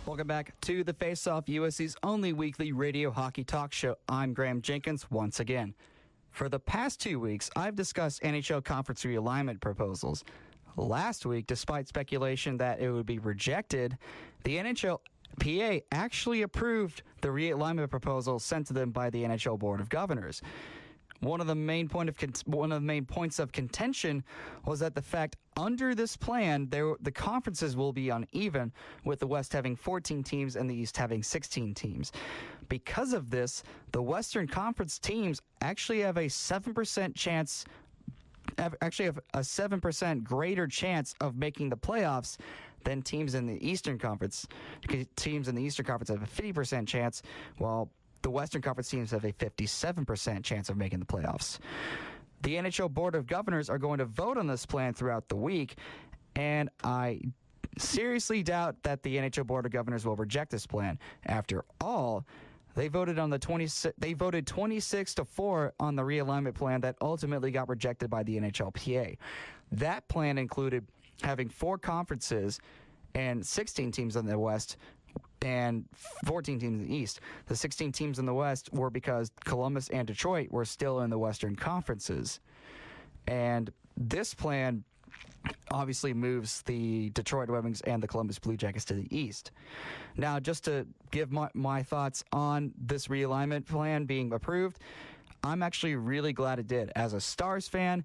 Welcome back to the Faceoff, USC's only weekly radio hockey talk show. I'm Graham Jenkins once again. For the past 2 weeks, I've discussed NHL conference realignment proposals. Last week, despite speculation that it would be rejected, the NHLPA actually approved the realignment proposal sent to them by the NHL Board of Governors. One of the main points of contention was that the fact under this plan, the conferences will be uneven, with the West having 14 teams and the East having 16 teams. Because of this, the Western Conference teams actually have a 7% chance. Actually, have a 7% greater chance of making the playoffs than teams in the Eastern Conference. Teams in the Eastern Conference have a 50% chance, while the Western Conference teams have a 57% chance of making the playoffs. The NHL Board of Governors are going to vote on this plan throughout the week, and I seriously doubt that the NHL Board of Governors will reject this plan. After all, they voted 26-4 on the realignment plan that ultimately got rejected by the NHLPA. That plan included having 4 conferences and 16 teams in the West and 14 teams in the East. The 16 teams in the West were because Columbus and Detroit were still in the Western Conferences. And this plan obviously moves the Detroit Red Wings and the Columbus Blue Jackets to the East. Now, just to give my thoughts on this realignment plan being approved, I'm actually really glad it did. As a Stars fan,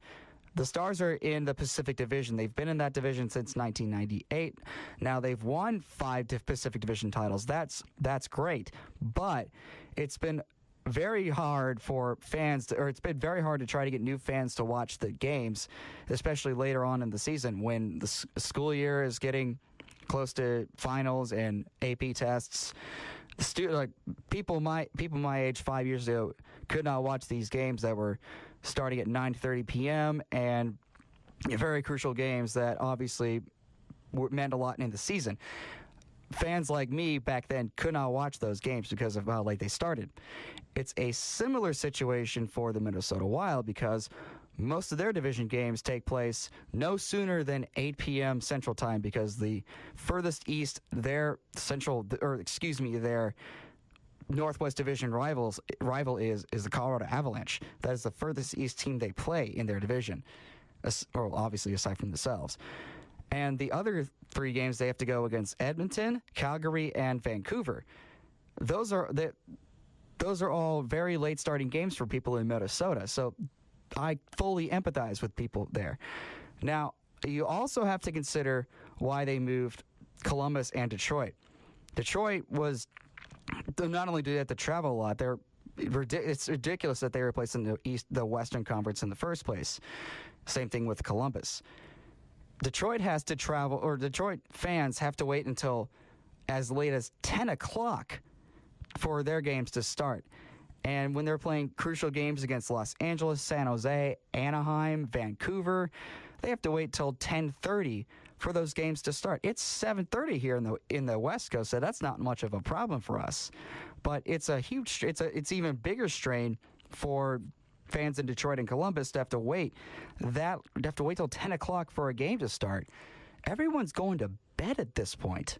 the Stars are in the Pacific Division. They've been in that division since 1998. Now, they've won 5 Pacific Division titles. That's great. But it's been very hard for fans, it's been very hard to try to get new fans to watch the games, especially later on in the season when the school year is getting close to finals and AP tests. People my age 5 years ago could not watch these games that were starting at 9:30 p.m. and very crucial games that obviously meant a lot in the season. Fans like me back then could not watch those games because of how late they started. It's a similar situation for the Minnesota Wild because most of their division games take place no sooner than 8 p.m. Central Time because the furthest east their Northwest Division rival is the Colorado Avalanche. That is the furthest east team they play in their division, obviously aside from themselves. And the other 3 games they have to go against Edmonton, Calgary, and Vancouver. Those are all very late starting games for people in Minnesota. So I fully empathize with people there. Now, you also have to consider why they moved Columbus and Detroit. Detroit was, not only do they have to travel a lot, it's ridiculous that they were placed in the Western Conference in the first place. Same thing with Columbus. Detroit has to travel, or Detroit fans have to wait until as late as 10 o'clock for their games to start. And when they're playing crucial games against Los Angeles, San Jose, Anaheim, Vancouver, they have to wait till 10:30 for those games to start. It's 7:30 here in the West Coast, so that's not much of a problem for us. But it's even bigger strain for fans in Detroit and Columbus to have to wait till 10 o'clock for a game to start. Everyone's going to bed at this point.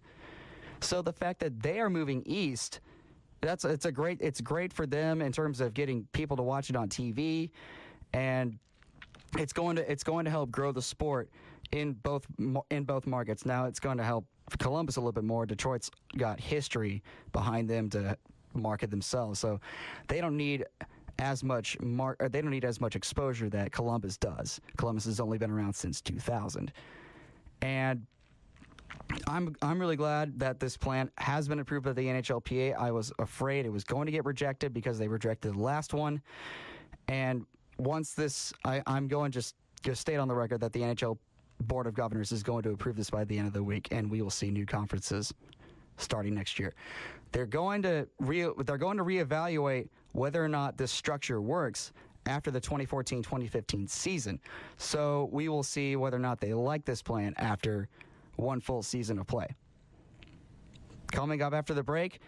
So the fact that they are moving east, it's great for them in terms of getting people to watch it on TV, and it's going to help grow the sport in both markets. Now it's going to help Columbus a little bit more. Detroit's got history behind them to market themselves, so they don't need as much exposure that Columbus does. Columbus has only been around since 2000, and I'm really glad that this plan has been approved by the NHLPA. I was afraid it was going to get rejected because they rejected the last one, and once this, I'm going to just state on the record that the NHL Board of Governors is going to approve this by the end of the week, and we will see new conferences starting next year. They're going to reevaluate whether or not this structure works after the 2014-2015 season. So we will see whether or not they like this plan after one full season of play. Coming up after the break,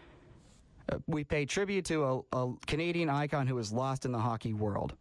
we pay tribute to a Canadian icon who was lost in the hockey world.